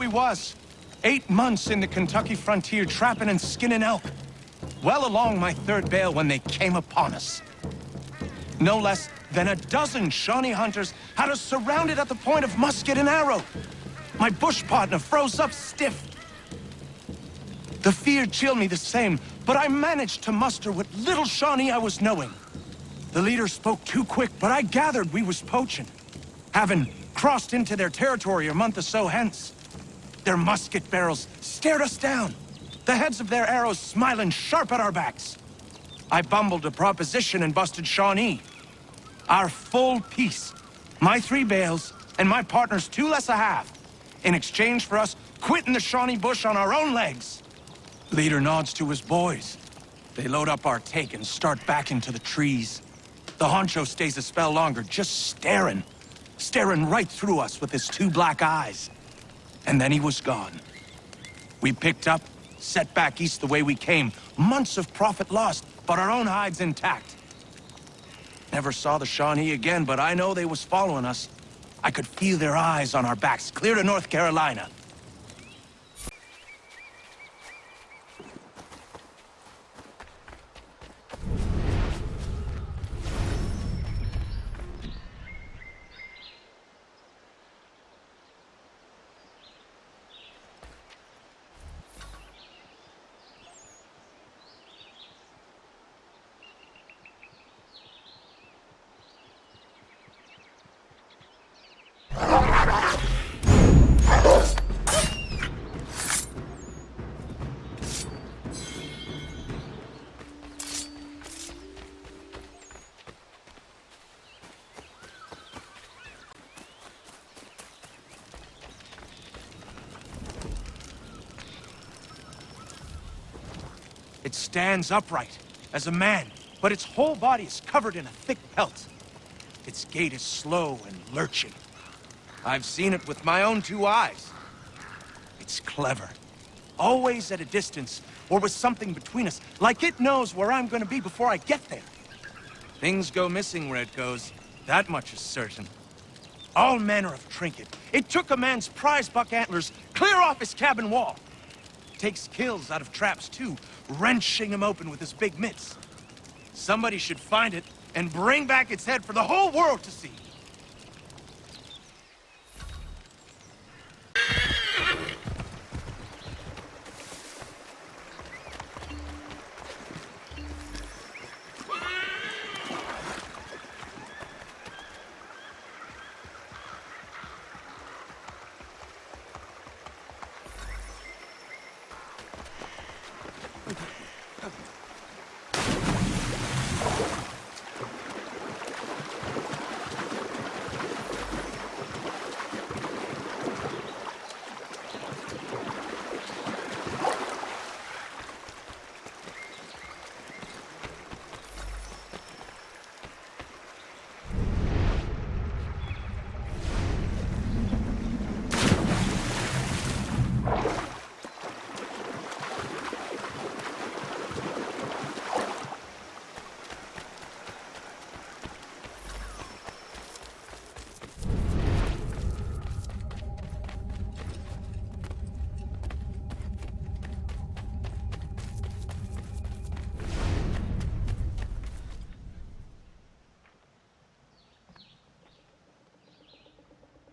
we was. 8 months in the Kentucky frontier trapping and skinning elk. Well along my 3rd bale when they came upon us. No less than a dozen Shawnee hunters had us surrounded at the point of musket and arrow. My bush partner froze up stiff. The fear chilled me the same, but I managed to muster what little Shawnee I was knowing. The leader spoke too quick, but I gathered we was poaching, having crossed into their territory a month or so hence. Their musket barrels stared us down, the heads of their arrows smiling sharp at our backs. I bumbled a proposition and busted Shawnee. Our full piece, my 3 bales, and my partner's 2 less a half, in exchange for us quitting the Shawnee bush on our own legs. Leader nods to his boys. They load up our take and start back into the trees. The honcho stays a spell longer, just staring right through us with his 2 black eyes. And then he was gone. We picked up, set back east the way we came. Months of profit lost, but our own hides intact. Never saw the Shawnee again, but I know they was following us. I could feel their eyes on our backs, clear to North Carolina. It stands upright, as a man, but its whole body is covered in a thick pelt. Its gait is slow and lurching. I've seen it with my own 2 eyes. It's clever. Always at a distance, or with something between us, like it knows where I'm gonna be before I get there. Things go missing where it goes, that much is certain. All manner of trinket. It took a man's prize buck antlers clear off his cabin wall. Takes kills out of traps too, wrenching them open with his big mitts. Somebody should find it and bring back its head for the whole world to see.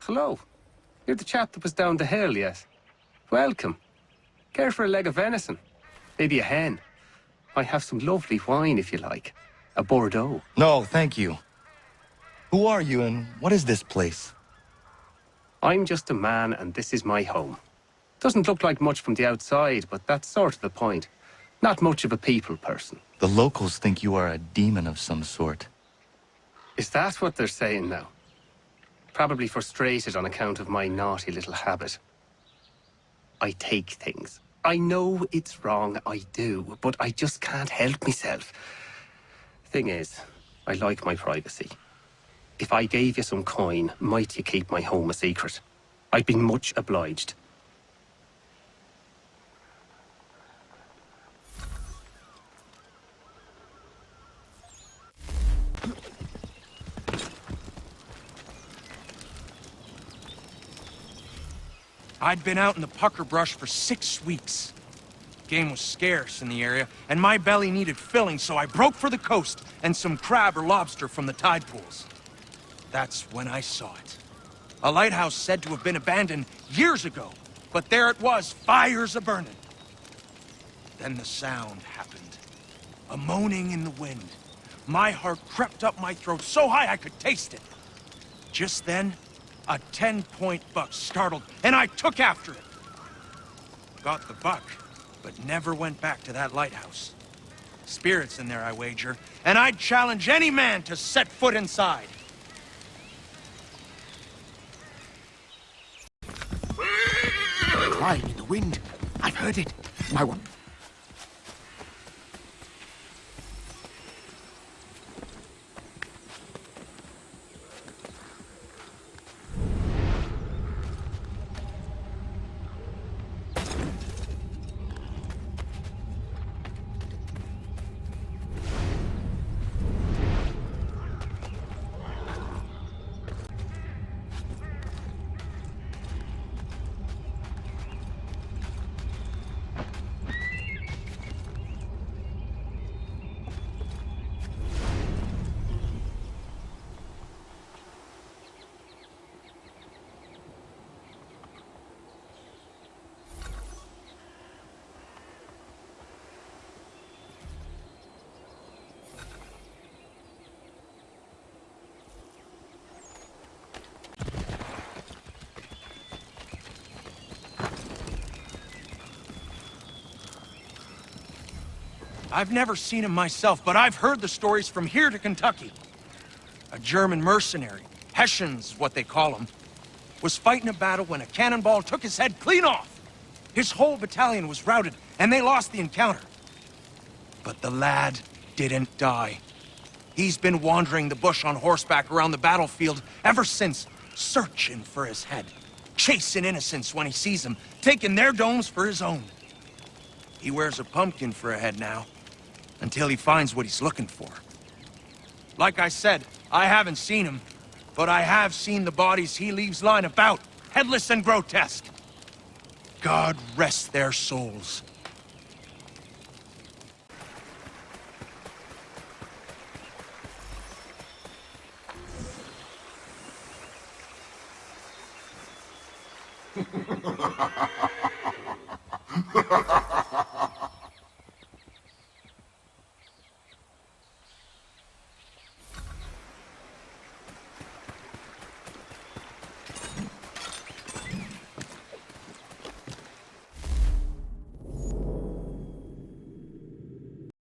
Hello. You're the chap that was down the hill, yes? Welcome. Care for a leg of venison? Maybe a hen? I have some lovely wine, if you like. A Bordeaux. No, thank you. Who are you, and what is this place? I'm just a man, and this is my home. Doesn't look like much from the outside, but that's sort of the point. Not much of a people person. The locals think you are a demon of some sort. Is that what they're saying now? Probably frustrated on account of my naughty little habit. I take things. I know it's wrong, I do, but I just can't help myself. Thing is, I like my privacy. If I gave you some coin, might you keep my home a secret? I'd be much obliged. I'd been out in the pucker brush for 6 weeks. Game was scarce in the area, and my belly needed filling, so I broke for the coast and some crab or lobster from the tide pools. That's when I saw it. A lighthouse said to have been abandoned years ago, but there it was, fires a-burning. Then the sound happened. A moaning in the wind. My heart crept up my throat so high I could taste it. Just then, a 10-point buck startled, and I took after it. Got the buck, but never went back to that lighthouse. Spirits in there, I wager, and I'd challenge any man to set foot inside. Crying in the wind. I've heard it. My one. I've never seen him myself, but I've heard the stories from here to Kentucky. A German mercenary, Hessians what they call them, was fighting a battle when a cannonball took his head clean off. His whole battalion was routed, and they lost the encounter. But the lad didn't die. He's been wandering the bush on horseback around the battlefield ever since, searching for his head, chasing innocents when he sees them, taking their domes for his own. He wears a pumpkin for a head now, until he finds what he's looking for. Like I said, I haven't seen him, but I have seen the bodies he leaves lying about, headless and grotesque. God rest their souls.